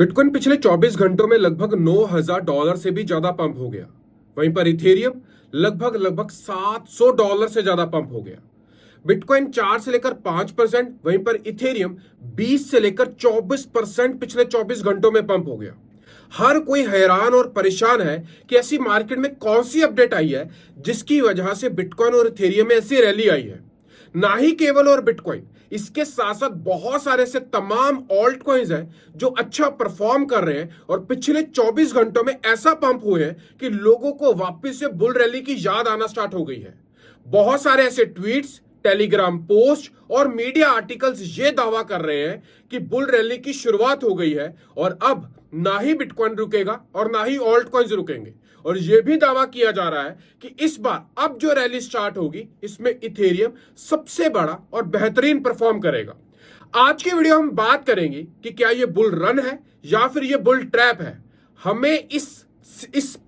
Bitcoin पिछले 24 घंटों में लगभग $9,000 से भी ज्यादा पंप हो गया। वहीं पर इथेरियम लगभग $700 से ज्यादा पंप हो गया। बिटकॉइन 4 से लेकर 5%, वहीं पर इथेरियम 20 से लेकर 24% पिछले 24 घंटों में पंप हो गया। हर कोई हैरान और परेशान है कि ऐसी मार्केट में कौन सी अपडेट आई है जिसकी वजह से बिटकॉइन और इथेरियम में ऐसी रैली आई है। ना ही केवल और बिटकॉइन, इसके साथ साथ बहुत सारे से तमाम ऑल्ट कॉइन्स हैं जो अच्छा परफॉर्म कर रहे हैं और पिछले 24 घंटों में ऐसा पंप हुए हैं कि लोगों को वापस से बुल रैली की याद आना स्टार्ट हो गई है। बहुत सारे ऐसे ट्वीट्स, टेलीग्राम पोस्ट और मीडिया आर्टिकल्स ये दावा कर रहे हैं कि बुल रैली की शुरुआत हो गई है और अब ना ही बिटकॉइन रुकेगा और ना ही ऑल्ट कॉइन्स रुकेंगे। और यह भी दावा किया जा रहा है कि इस बार अब जो रैली स्टार्ट होगी इसमें इथेरियम सबसे बड़ा और बेहतरीन परफॉर्म करेगा। आज की वीडियो हम बात करेंगे कि क्या यह बुल रन है या फिर यह बुल ट्रैप है। हमें इस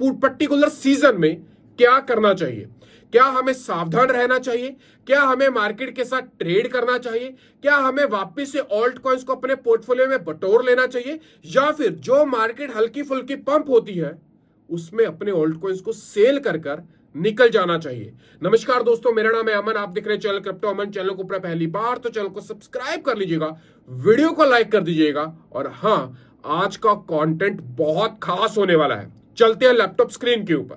पर्टिकुलर सीजन में क्या करना चाहिए। क्या हमें सावधान रहना चाहिए? क्या हमें मार्केट के साथ ट्रेड करना चाहिए? क्या हमें वापस से ऑल्ट कॉइन्स को अपने पोर्टफोलियो में बटोर लेना चाहिए या फिर जो मार्केट हल्की फुल्की पंप होती है उसमें अपने ऑल्ट कॉइन्स को सेल कर निकल जाना चाहिए। नमस्कार दोस्तों, मेरा नाम है अमन। आप देख रहे हैं चैनल क्रिप्टोअमन। चैनल को पहली बार तो चैनल को सब्सक्राइब कर लीजिएगा, वीडियो को लाइक कर दीजिएगा और हाँ, आज का कंटेंट बहुत खास होने वाला है। चलते हैं लैपटॉप स्क्रीन के ऊपर।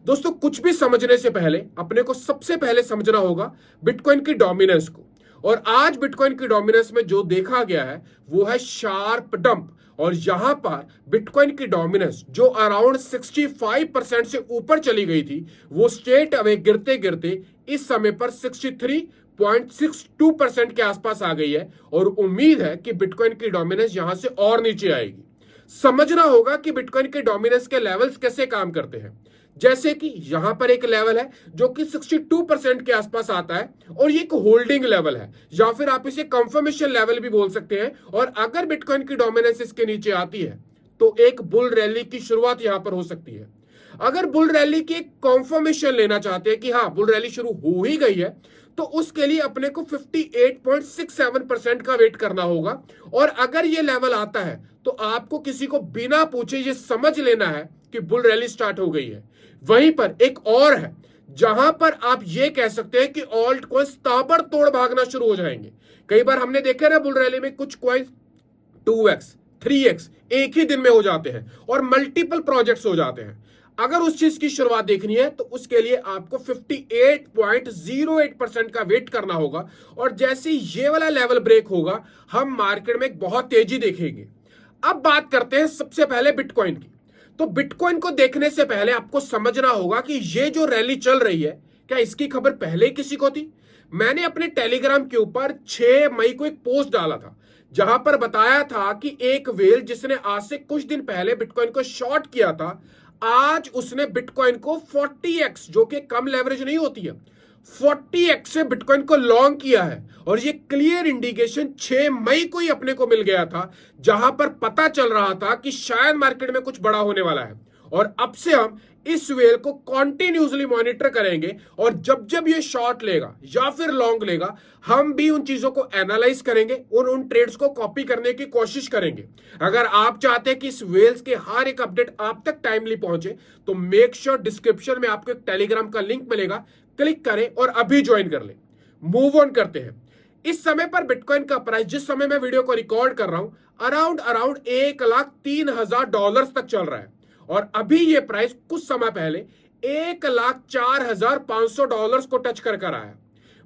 दोस्तों, कुछ भी समझने से पहले अपने को सबसे पहले समझना होगा बिटकॉइन की डोमिनेंस को। और आज बिटकॉइन की डोमिनेंस में जो देखा गया है वो है शार्प डंप। और यहां पर बिटकॉइन की डोमिनेंस जो अराउंड 65% से ऊपर चली गई थी वो स्ट्रेट अवे गिरते गिरते इस समय पर 63.62% के आसपास आ गई है। और उम्मीद है कि बिटकॉइन की डोमिनेंस यहां से और नीचे आएगी। समझना होगा कि बिटकॉइन के डोमिनेंस के लेवल्स कैसे काम करते हैं। जैसे कि यहां पर एक लेवल है जो कि 62% के आसपास आता है और ये एक होल्डिंग लेवल है या फिर आप इसे कंफर्मेशन लेवल भी बोल सकते हैं। और अगर बिटकॉइन की डोमिनेंस इसके नीचे आती है तो एक बुल रैली की शुरुआत यहां पर हो सकती है। अगर बुल रैली की एक कंफर्मेशन लेना चाहते हैं कि हाँ, बुल रैली शुरू हो ही गई है, तो उसके लिए अपने को 58.67% का वेट करना होगा। और अगर ये लेवल आता है तो आपको किसी को बिना पूछे ये समझ लेना है कि बुल रैली स्टार्ट हो गई है। वहीं पर एक और है जहां पर आप ये कह सकते हैं कि ऑल्ट कॉइन्स ताबड़तोड़ भागना शुरू हो जाएंगे। कई बार हमने देखा ना, बुल रैली में कुछ कॉइन्स 2x 3x एक ही दिन में हो जाते हैं और मल्टीपल प्रोजेक्ट्स हो जाते हैं। अगर उस चीज की शुरुआत देखनी है तो उसके लिए आपको 58.08% का वेट करना होगा। और जैसे ये वाला लेवल ब्रेक होगा हम मार्केट में बहुत तेजी देखेंगे। अब बात करते हैं सबसे पहले बिटकॉइन की। तो बिटकॉइन को देखने से पहले आपको समझना होगा कि ये जो रैली चल रही है, क्या इसकी खबर पहले ही किसी को थी? मैंने अपने टेलीग्राम के ऊपर 6 मई को एक पोस्ट डाला था जहां पर बताया था कि एक वेल जिसने आज से कुछ दिन पहले बिटकॉइन को शॉर्ट किया था, आज उसने बिटकॉइन को 40x, जो कि कम लेवरेज नहीं होती है, 40x से बिटकॉइन को लॉन्ग किया है। और ये क्लियर इंडिकेशन 6 मई को ही अपने को मिल गया था जहां पर पता चल रहा था कि शायद मार्केट में कुछ बड़ा होने वाला है। और अब से हम इस वेल को कॉन्टिन्यूसली मॉनिटर करेंगे और जब जब ये शॉर्ट लेगा या फिर लॉन्ग लेगा हम भी उन चीजों को एनालाइज करेंगे और उन ट्रेड्स को कॉपी करने की कोशिश करेंगे। अगर आप चाहते हैं कि इस वेल्स के हर एक अपडेट आप तक टाइमली पहुंचे तो मेक श्योर डिस्क्रिप्शन में आपको एक टेलीग्राम का लिंक मिलेगा, क्लिक करें और अभी ज्वाइन कर लें। मूव ऑन करते हैं। इस समय पर बिटकॉइन का प्राइस, जिस समय मैं वीडियो को रिकॉर्ड कर रहा हूं, अराउंड $1,03,000 तक चल रहा है। और अभी ये प्राइस कुछ समय पहले $1,04,500 को टच कर आया।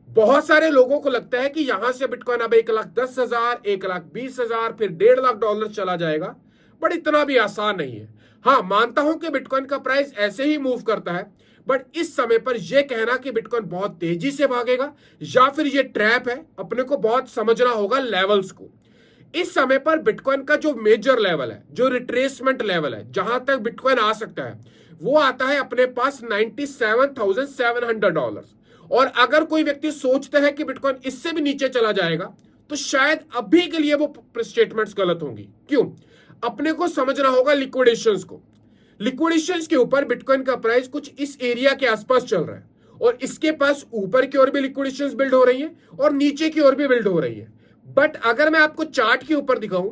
बहुत सारे लोगों को लगता है कि यहां से बिटकॉइन अब 1,10,000, 1,20,000, फिर $1.5 लाख चला जाएगा, बट इतना भी आसान नहीं है। हाँ, मानता हूं कि बिटकॉइन का प्राइस ऐसे ही मूव करता है, बट इस समय पर यह कहना कि बिटकॉइन बहुत तेजी से भागेगा या फिर यह ट्रैप है, अपने को बहुत समझना होगा लेवल्स को। इस समय पर बिटकॉइन का जो मेजर लेवल है, जो रिट्रेसमेंट लेवल है, जहां तक बिटकॉइन आ सकता है वो आता है अपने पास $97,700। और अगर कोई व्यक्ति सोचता है कि बिटकॉइन इससे भी नीचे चला जाएगा तो शायद अभी के लिए वो स्टेटमेंट्स गलत होंगी। क्यों? अपने को समझना होगा लिक्विडेशंस को। लिक्विडेशंस के ऊपर बिटकॉइन का प्राइस कुछ इस एरिया के आसपास चल रहा है और इसके पास ऊपर की ओर भी लिक्विडेशंस बिल्ड हो रही है और नीचे की ओर भी बिल्ड हो रही है। बट अगर मैं आपको चार्ट के ऊपर दिखाऊं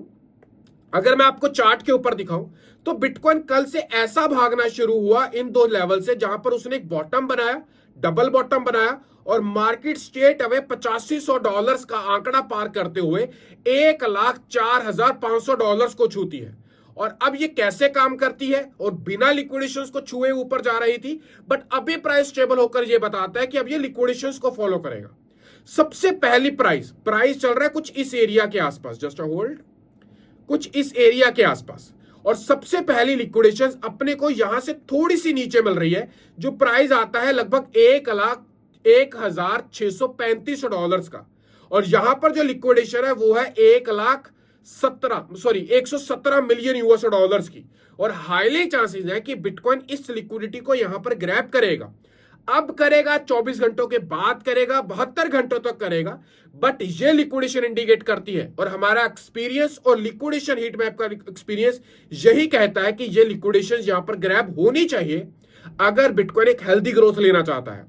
अगर मैं आपको चार्ट के ऊपर दिखाऊं तो बिटकॉइन कल से ऐसा भागना शुरू हुआ इन दो लेवल से, जहां पर उसने एक बॉटम बनाया, डबल बॉटम बनाया, और मार्केट स्ट्रेट अवे $8500 का आंकड़ा पार करते हुए $1,04,500 को छूती है। और अब ये कैसे काम करती है, और बिना लिक्विडेशंस को छुए ऊपर जा रही थी, बट अभी प्राइस स्टेबल होकर ये बताता है कि अब ये लिक्विडेशंस को फॉलो करेगा। सबसे पहली प्राइस चल रहा है कुछ इस एरिया के आसपास, जस्ट अ होल्ड, कुछ इस एरिया के आसपास, और सबसे पहली लिक्विडेशन अपने को यहां से थोड़ी सी नीचे मिल रही है, जो प्राइस आता है लगभग $1,06,35 का, और यहां पर जो लिक्विडेशन है वो है 117 मिलियन US डॉलर्स की। और हाईली चांसेस है कि बिटकॉइन इस लिक्विडिटी को यहां पर ग्रैब करेगा। अब करेगा, 24 घंटों के बाद करेगा, 72 घंटों तक करेगा, बट ये लिक्विडेशन इंडिकेट करती है, और हमारा एक्सपीरियंस और लिक्विडेशन हीट मैप का एक्सपीरियंस यही कहता है कि ये लिक्विडेशन यहां पर ग्रैब होनी चाहिए अगर बिटकॉइन एक हेल्दी ग्रोथ लेना चाहता है।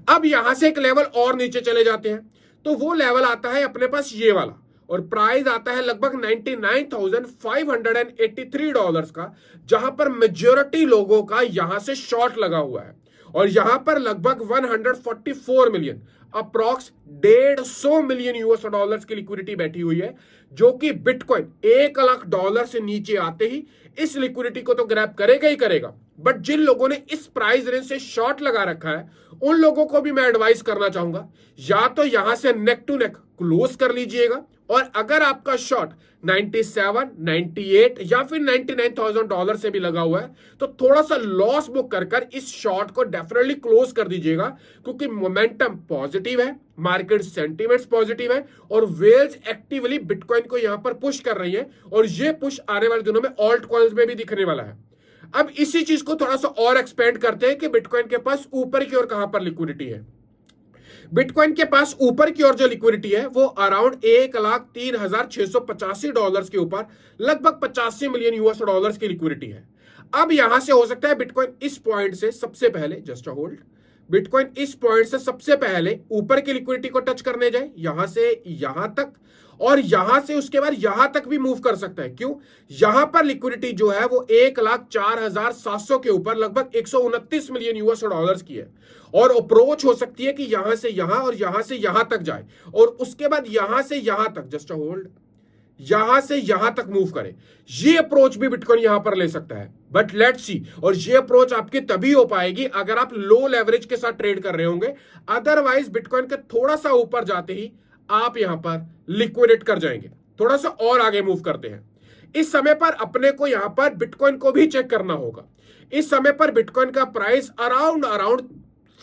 अब यहां से एक लेवल और नीचे चले जाते हैं, तो वो लेवल आता है अपने पास ये वाला, और प्राइस आता है लगभग $99,583 का, जहां पर मेजॉरिटी लोगों का यहां से शॉर्ट लगा हुआ है, और यहां पर लगभग 144 मिलियन, अप्रॉक्स $150 मिलियन US की लिक्विडिटी बैठी हुई है, जो कि बिटकॉइन $1,00,000 से नीचे आते ही इस लिक्विडिटी को तो ग्रैब करेगा ही करेगा। बट जिन लोगों ने इस प्राइस रेंज से शॉर्ट लगा रखा है, उन लोगों को भी मैं एडवाइस करना चाहूंगा, या तो यहां से नेक टू नेक क्लोज कर लीजिएगा, और अगर आपका शॉर्ट 97, 98 या फिर $99,000 से भी लगा हुआ है, तो थोड़ा सा लॉस बुक कर इस शॉर्ट को डेफिनेटली क्लोज कर दीजिएगा, क्योंकि मोमेंटम पॉजिटिव है, मार्केट सेंटीमेंट्स पॉजिटिव है, और वेल्स एक्टिवली बिटकॉइन को यहां पर पुश कर रही है, और ये पुश आने वाले दिनों में ऑल्ट कॉइन्स में भी दिखने वाला है। अब इसी चीज को थोड़ा सा और एक्सपेंड करते हैं कि बिटकॉइन के पास ऊपर की ओर कहां पर लिक्विडिटी है। बिटकॉइन के पास ऊपर की ओर जो लिक्विडिटी है वो अराउंड $1,03,685 के ऊपर लगभग 85 मिलियन US डॉलर्स की लिक्विडिटी है। अब यहां से हो सकता है बिटकॉइन इस पॉइंट से सबसे पहले, जस्ट अ होल्ड, बिटकॉइन इस पॉइंट से सबसे पहले ऊपर की लिक्विडिटी को टच करने जाए, यहां से यहां तक, और यहां से उसके बाद यहां तक भी मूव कर सकता है। क्यों? यहां पर लिक्विडिटी जो है वो 1,04,700 के ऊपर लगभग 129 मिलियन US डॉलर्स की है, और अप्रोच हो सकती है कि यहां से यहां और यहां से यहां तक जाए, और उसके बाद यहां से यहां तक, जस्ट होल्ड, यहां से यहां तक मूव करे। ये अप्रोच भी बिटकॉइन यहां पर ले सकता है, बट लेट्स सी। और ये अप्रोच आपकी तभी हो पाएगी अगर आप लो लेवरेज के साथ ट्रेड कर रहे होंगे, अदरवाइज बिटकॉइन के थोड़ा सा ऊपर जाते ही आप यहां पर लिक्विडेट कर जाएंगे। थोड़ा सा और आगे मूव करते हैं। इस समय पर अपने को यहां पर बिटकॉइन को भी चेक करना होगा। इस समय पर बिटकॉइन का प्राइस अराउंड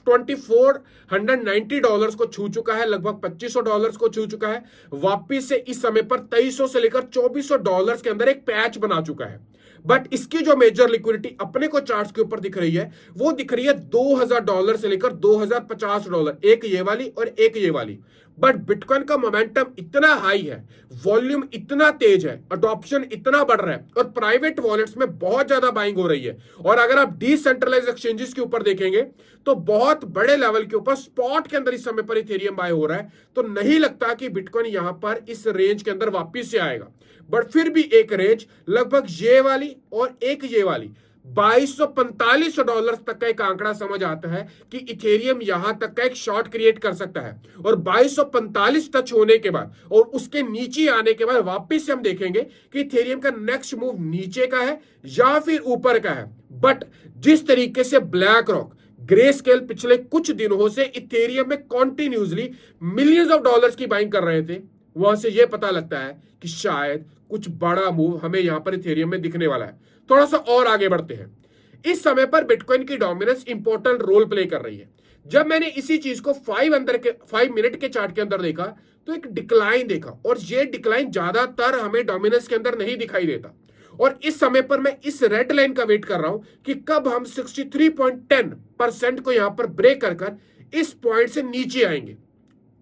$2,490 को छू चुका है, लगभग $2,500 को छू चुका है। वापिस से इस समय पर $2,300 से लेकर $2,400 के अंदर एक पैच बना चुका है। बट इसकी जो मेजर लिक्विडिटी अपने को चार्ट्स के ऊपर दिख रही है, वो दिख रही है $2,000 से लेकर $2,050, एक ये वाली और एक ये वाली। बट बिटकॉइन का मोमेंटम इतना हाई है, वॉल्यूम इतना तेज है, अडॉप्शन इतना बढ़ रहा है, और प्राइवेट वॉलेट्स में बहुत ज्यादा बाइंग हो रही है। और अगर आप डिसेंट्रलाइज्ड एक्सचेंजेस के ऊपर देखेंगे तो बहुत बड़े लेवल के ऊपर स्पॉट के अंदर इस समय पर इथेरियम बाय हो रहा है, तो नहीं लगता कि बिटकॉइन यहां पर इस रेंज के अंदर वापस से आएगा। बट फिर भी एक रेंज लगभग ये वाली और एक ये वाली $2,245 तक का एक आंकड़ा समझ आता है कि इथेरियम यहां तक का एक शॉर्ट क्रिएट कर सकता है। और 2245 टच होने के बाद और उसके नीचे आने के बाद वापस से हम देखेंगे कि इथेरियम का नेक्स्ट मूव नीचे का है या फिर ऊपर का है। बट जिस तरीके से ब्लैक रॉक, ग्रे स्केल पिछले कुछ दिनों से इथेरियम में कॉन्टिन्यूसली मिलियंस ऑफ डॉलर्स की बाइंग कर रहे थे, वहां से यह पता लगता है कि शायद कुछ बड़ा मूव हमें यहां पर इथेरियम में दिखने वाला है। थोड़ा सा और आगे बढ़ते हैं। इस समय पर बिटकॉइन की डोमिनेंस इंपॉर्टेंट रोल प्ले कर रही है। जब मैंने इसी चीज को 5 मिनट के चार्ट के अंदर देखा तो एक डिक्लाइन देखा, और ये डिक्लाइन ज्यादातर हमें डोमिनेंस के अंदर नहीं दिखाई देता। और इस समय पर मैं इस रेड लाइन का वेट कर रहा हूं कि कब हम 63.10% को यहां पर ब्रेक कर इस पॉइंट से नीचे आएंगे।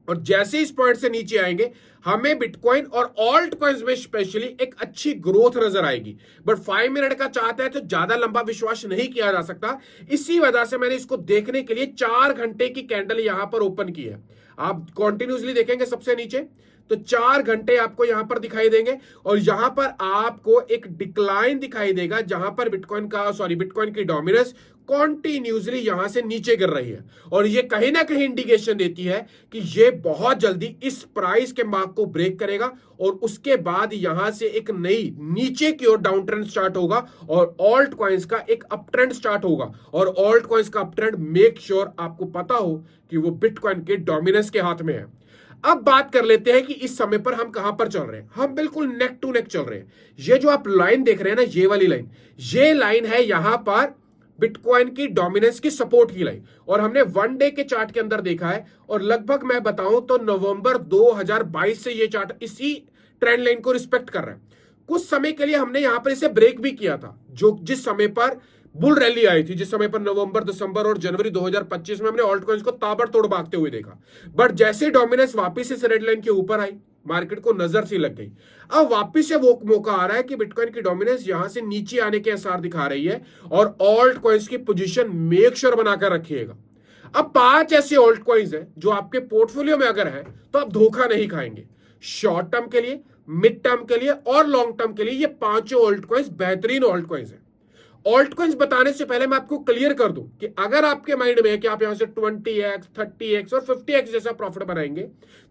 और जैसे इस पॉइंट से नीचे आएंगे हमें बिटकॉइन और ऑल्ट कॉइन्स में स्पेशली एक अच्छी ग्रोथ नजर आएगी। बट 5 मिनट का चार्ट है तो ज्यादा लंबा विश्वास नहीं किया जा सकता। इसी वजह से मैंने इसको देखने के लिए 4 घंटे की कैंडल यहां पर ओपन की है। आप कॉन्टिन्यूसली देखेंगे सबसे नीचे तो 4 घंटे आपको यहां पर दिखाई देंगे और यहां पर आपको एक डिक्लाइन दिखाई देगा जहां पर बिटकॉइन की डोमिनेंस कॉन्टिन्यूसली यहां से नीचे गिर रही है और ये कहीं ना कहीं इंडिकेशन देती है कि ये बहुत जल्दी इस प्राइस के मार्क को ब्रेक करेगा और उसके बाद यहां से एक नई नीचे की ओर डाउन ट्रेंड स्टार्ट होगा और ऑल्ट कॉइन्स का एक अप ट्रेंड स्टार्ट होगा और ऑल्ट कॉइन्स का अप ट्रेंड मेक श्योर आपको पता हो कि वो बिटकॉइन के डोमिनेंस के हाथ में है। अब बात कर लेते हैं कि इस समय पर हम कहां पर चल रहे हैं। हम बिल्कुल नेक टू नेक चल रहे हैं। ये जो आप लाइन देख रहे हैं ना, ये वाली लाइन, ये लाइन है यहां पर बिटकॉइन की डोमिनेंस की सपोर्ट की लाइन और हमने 1 डे के चार्ट के अंदर देखा है और लगभग मैं बताऊं तो नवंबर 2022 से ये चार्ट इसी ट्रेंड लाइन को रिस्पेक्ट कर रहा है। कुछ समय के लिए हमने यहां पर इसे ब्रेक भी किया था, जो जिस समय पर बुल रैली आई थी, जिस समय पर नवंबर, दिसंबर और जनवरी 2025 में हमने ऑल्ट कॉइन्स को ताबड़तोड़ भागते हुए देखा। बट जैसे डोमिनेंस वापस इस रेड लाइन के ऊपर आई, मार्केट को नजर सी लग गई। अब वापस से वो मौका आ रहा है कि बिटकॉइन की डोमिनेंस यहां से नीचे आने के आसार दिखा रही है और ऑल्ट कॉइन्स की पोजीशन मेक श्योर बनाकर रखिएगा। अब 5 ऐसे ऑल्ट कॉइन्स हैं जो आपके पोर्टफोलियो में अगर है तो आप धोखा नहीं खाएंगे। शॉर्ट टर्म के लिए, मिड टर्म के लिए और लॉन्ग टर्म के लिए ये 5 ऑल्ट कॉइन्स बेहतरीन ऑल्ट कॉइन्स हैं। ऑल्ट कॉइन्स बताने से पहले मैं आपको क्लियर कर दूं कि अगर आपके माइंड में है कि आप यहां से 20x, 30x और 50x जैसा प्रॉफिट बनाएंगे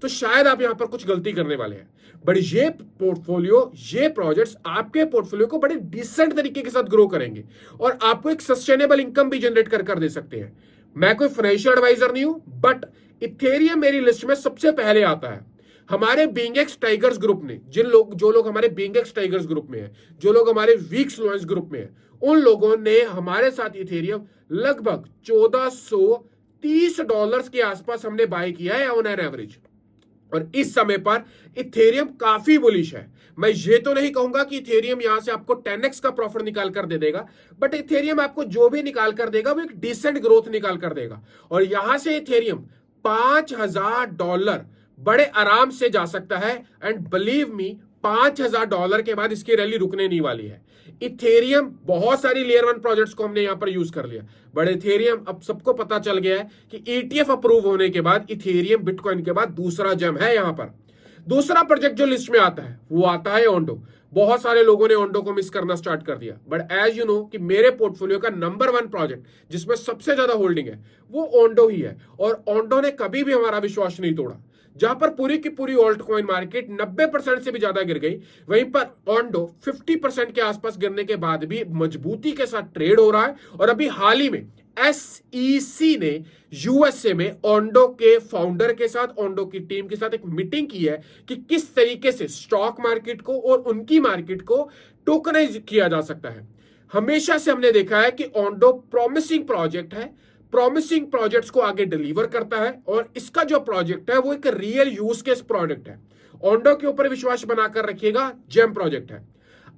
तो शायद आप यहां पर कुछ गलती करने वाले हैं। बट ये पोर्टफोलियो, ये प्रोजेक्ट्स आपके पोर्टफोलियो को बड़े डिसेंट तरीके के साथ ग्रो करेंगे और आपको एक सस्टेनेबल इनकम भी जनरेट कर दे सकते हैं। मैं कोई फाइनेंशियल एडवाइजर नहीं हूं, बट इथेरियम मेरी लिस्ट में सबसे पहले आता है। हमारे बीइंगएक्स टाइगर्स ग्रुप ने जो लोग हमारे बीइंगएक्स टाइगर्स ग्रुप में है, जो लोग हमारे वीक स्लोएंस ग्रुप में है, उन लोगों ने हमारे साथ इथेरियम लगभग $1430 के आसपास हमने बाय किया है ऑन एन एवरेज और इस समय पर इथेरियम काफी बुलिश है। मैं ये तो नहीं कहूंगा कि इथेरियम यहां से आपको 10x का प्रॉफिट निकाल कर दे देगा, बट इथेरियम आपको जो भी निकाल कर देगा वो एक डिसेंट ग्रोथ निकाल कर देगा और यहां से इथेरियम $5000 बड़े आराम से जा सकता है एंड बिलीव मी $5000 के बाद इसकी रैली रुकने नहीं वाली है। इथेरियम बहुत सारी लेयर 1 प्रोजेक्ट्स को हमने यहां पर यूज कर लिया, बट इथेरियम अब सबको पता चल गया है कि ETF अप्रूव होने के बाद इथेरियम बिटकॉइन के बाद दूसरा जेम है। यहां पर दूसरा प्रोजेक्ट जो लिस्ट में आता है वो आता है ओंडो। बहुत सारे लोगों ने ओंडो को मिस करना स्टार्ट कर दिया, बट एज यू नो कि मेरे पोर्टफोलियो का नंबर 1 प्रोजेक्ट जिसमें सबसे ज्यादा होल्डिंग है वो ओंडो ही है और ओंडो ने कभी भी हमारा विश्वास नहीं तोड़ा। जहां पर पूरी की पूरी ऑल्ट कॉइन मार्केट 90% से भी ज्यादा गिर गई, वहीं पर ओंडो 50% के आसपास गिरने के बाद भी मजबूती के साथ ट्रेड हो रहा है और अभी हाल ही में SEC ने यूएसए में ओंडो के फाउंडर के साथ, ओंडो की टीम के साथ एक मीटिंग की है कि किस तरीके से स्टॉक मार्केट को और उनकी मार्केट को टोकनाइज किया जा सकता है। हमेशा से हमने देखा है कि ओंडो प्रॉमिसिंग प्रोजेक्ट है, प्रॉमिसिंग प्रोजेक्ट्स को आगे डिलीवर करता है और इसका जो प्रोजेक्ट है वो एक रियल यूज केस प्रोजेक्ट है। ओंडो के ऊपर विश्वास बनाकर रखिएगा, जेम प्रोजेक्ट है।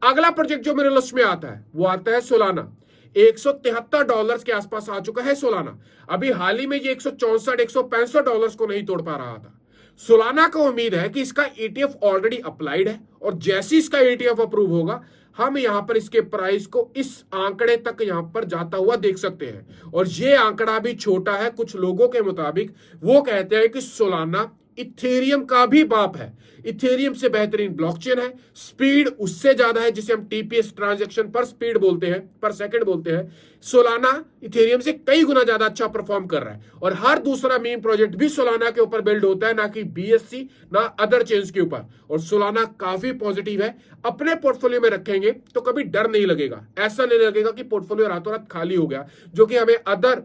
अगला प्रोजेक्ट जो मेरे लिस्ट में आता है वो आता है सोलाना। $173 के आसपास आ चुका है सोलाना। अभी हाल ही में ये $164-165 को नहीं तोड़ पा रहा था। सोलाना को उम्मीद है कि इसका ETF ऑलरेडी अप्लाइड है और जैसे इसका ETF अप्रूव होगा हम यहां पर इसके प्राइस को इस आंकड़े तक यहां पर जाता हुआ देख सकते हैं और ये आंकड़ा भी छोटा है। कुछ लोगों के मुताबिक वो कहते हैं कि सोलाना इथेरियम का भी बाप है, इथेरियम से बेहतरीन ब्लॉकचेन है, स्पीड उससे ज्यादा है, जिसे हम TPS ट्रांजैक्शन पर स्पीड बोलते हैं, पर सेकंड बोलते हैं। सोलाना इथेरियम से कई गुना ज्यादा अच्छा परफॉर्म कर रहा है और हर दूसरा मीम प्रोजेक्ट भी सोलाना के ऊपर बिल्ड होता है, ना कि BSC ना अदर चेन्स के ऊपर। और सोलाना काफी पॉजिटिव है, अपने पोर्टफोलियो में रखेंगे तो कभी डर नहीं लगेगा। ऐसा नहीं लगेगा कि पोर्टफोलियो रातों रात खाली हो गया, जो कि हमें अदर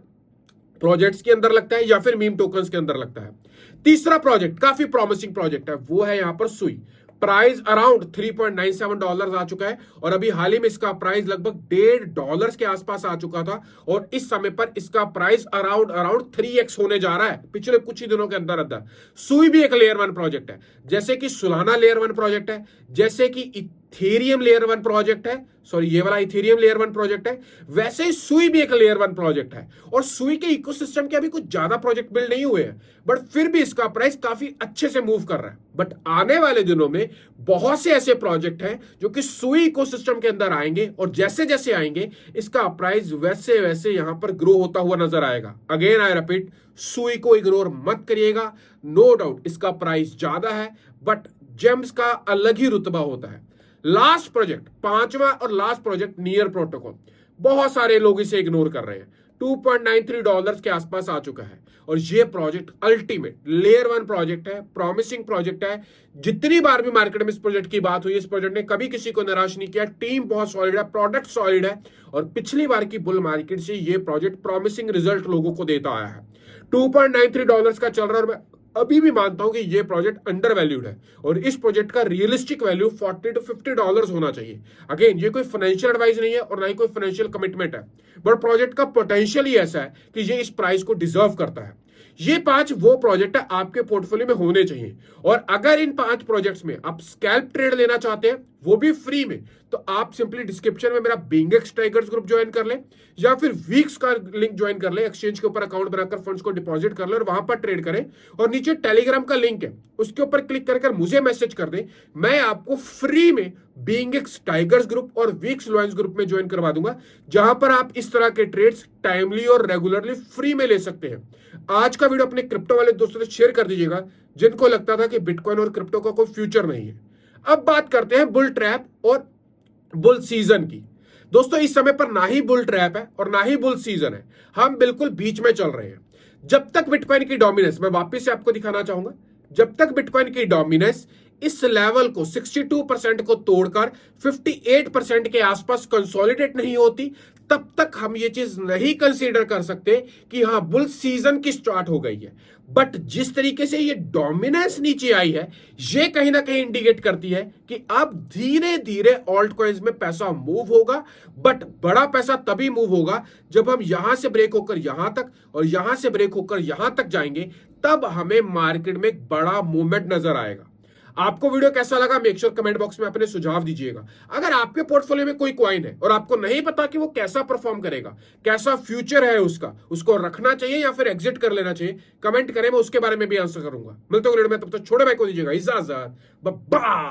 प्रोजेक्ट्स के अंदर लगता है या फिर मीम टोकन्स के अंदर लगता है। तीसरा प्रोजेक्ट काफी प्रॉमिसिंग प्रोजेक्ट है, वो है यहां पर सुई। प्राइस अराउंड $3.97 आ चुका है और अभी हाल ही में इसका प्राइस लगभग $1.5 के आसपास आ चुका था और इस समय पर इसका प्राइस अराउंड 3x होने जा रहा है पिछले कुछ ही दिनों के अंदर अंदर। सुई भी एक लेयर 1 प्रोजेक्ट है, जैसे कि सोलाना लेयर 1 प्रोजेक्ट है, जैसे कि थेरियम लेयर 1 प्रोजेक्ट है, सॉरी ये वाला इथेरियम लेयर 1 प्रोजेक्ट है, वैसे ही सुई भी एक लेयर 1 प्रोजेक्ट है। और सुई के इकोसिस्टम के अभी कुछ ज्यादा प्रोजेक्ट बिल्ड नहीं हुए हैं, बट फिर भी इसका प्राइस काफी अच्छे से मूव कर रहा है। बट आने वाले दिनों में बहुत से ऐसे प्रोजेक्ट हैं जो कि सुई इकोसिस्टम के अंदर आएंगे, और जैसे जैसे आएंगे इसका प्राइस वैसे वैसे यहां पर ग्रो होता हुआ नजर आएगा। अगेन आई रिपीट, सुई को इग्नोर मत करिएगा। नो डाउट इसका प्राइस ज्यादा है, बट जेम्स का अलग ही रुतबा होता है। लास्ट प्रोजेक्ट, पांचवा और लास्ट प्रोजेक्ट, नियर प्रोटोकॉल, बहुत सारे लोग इसे इग्नोर कर रहे हैं। $2.93 के आसपास आ चुका है, और ये प्रोजेक्ट अल्टीमेट लेयर 1 प्रोजेक्ट है, प्रॉमिसिंग प्रोजेक्ट है। जितनी बार भी मार्केट में इस प्रोजेक्ट की बात हुई, इस प्रोजेक्ट ने कभी किसी को निराश नहीं किया। टीम बहुत सॉलिड है, प्रोडक्ट सॉलिड है, और पिछली बार की बुल मार्केट से ये प्रोजेक्ट प्रॉमिसिंग रिजल्ट लोगों को देता आया है। $2.93 का चल रहा है, और मैं अभी भी मानता हूं कि ये प्रोजेक्ट अंडर वैल्यूड है, और इस प्रोजेक्ट का रियलिस्टिक वैल्यू $40 to $50 होना चाहिए। अगेन ये कोई फाइनेंशियल एडवाइस नहीं है और ना ही कोई फाइनेंशियल कमिटमेंट है, बट प्रोजेक्ट का पोटेंशियल ही ऐसा है कि ये इस प्राइस को डिजर्व करता है। ये 5 वो प्रोजेक्ट है आपके पोर्टफोलियो में होने चाहिए, और अगर इन 5 प्रोजेक्ट्स में आप स्कैल्प ट्रेड लेना चाहते हैं, वो भी फ्री में, तो आप सिंपली डिस्क्रिप्शन में मेरा बिंगेक्स टाइगर्स ग्रुप ज्वाइन कर ले, या फिर वीक्स का लिंक ज्वाइन कर ले। एक्सचेंज के ऊपर अकाउंट बनाकर फंड्स को डिपॉजिट कर ले और वहां पर ट्रेड करें, और नीचे टेलीग्राम का लिंक है, उसके ऊपर क्लिक कर मुझे मैसेज कर दें। मैं आपको फ्री में बिंगेक्स टाइगर्स ग्रुप और वीक्स लॉयंस ग्रुप में ज्वाइन करवा दूंगा, जहां पर आप इस तरह के ट्रेड्स टाइमली और रेगुलरली फ्री में ले सकते हैं। आज का वीडियो अपने क्रिप्टो वाले दोस्तों से शेयर कर दीजिएगा जिनको लगता था कि बिटकॉइन और क्रिप्टो का कोई फ्यूचर नहीं है। अब बात करते हैं बुल ट्रैप और बुल सीजन की। दोस्तों इस समय पर ना ही बुल ट्रैप है और ना ही बुल सीजन है, हम बिल्कुल बीच में चल रहे हैं। जब तक बिटकॉइन की डोमिनेंस, मैं वापस से आपको दिखाना चाहूंगा, जब तक बिटकॉइन की डोमिनेंस इस लेवल को 62% को तोड़कर 58% के आसपास कंसोलिडेट नहीं होती, तब तक हम ये चीज नहीं कंसीडर कर सकते कि हाँ बुल सीजन की स्टार्ट हो गई है। बट जिस तरीके से ये डोमिनेंस नीचे आई है, ये कहीं ना कहीं इंडिकेट करती है कि अब धीरे धीरे ऑल्ट कॉइन्स में पैसा मूव होगा। बट बड़ा पैसा तभी मूव होगा जब हम यहां से ब्रेक होकर यहां तक और यहां से ब्रेक होकर यहां तक जाएंगे, तब हमें मार्केट में एक बड़ा मूवमेंट नजर आएगा। आपको वीडियो कैसा लगा मेक श्योर कमेंट बॉक्स में अपने सुझाव दीजिएगा। अगर आपके पोर्टफोलियो में कोई कॉइन है और आपको नहीं पता कि वो कैसा परफॉर्म करेगा, कैसा फ्यूचर है उसका, उसको रखना चाहिए या फिर एग्जिट कर लेना चाहिए, कमेंट करें, मैं उसके बारे में भी आंसर करूंगा। मिलते हैं वीडियो में, तब तक छोटे भाई को दीजिएगा इजाजत, बाय।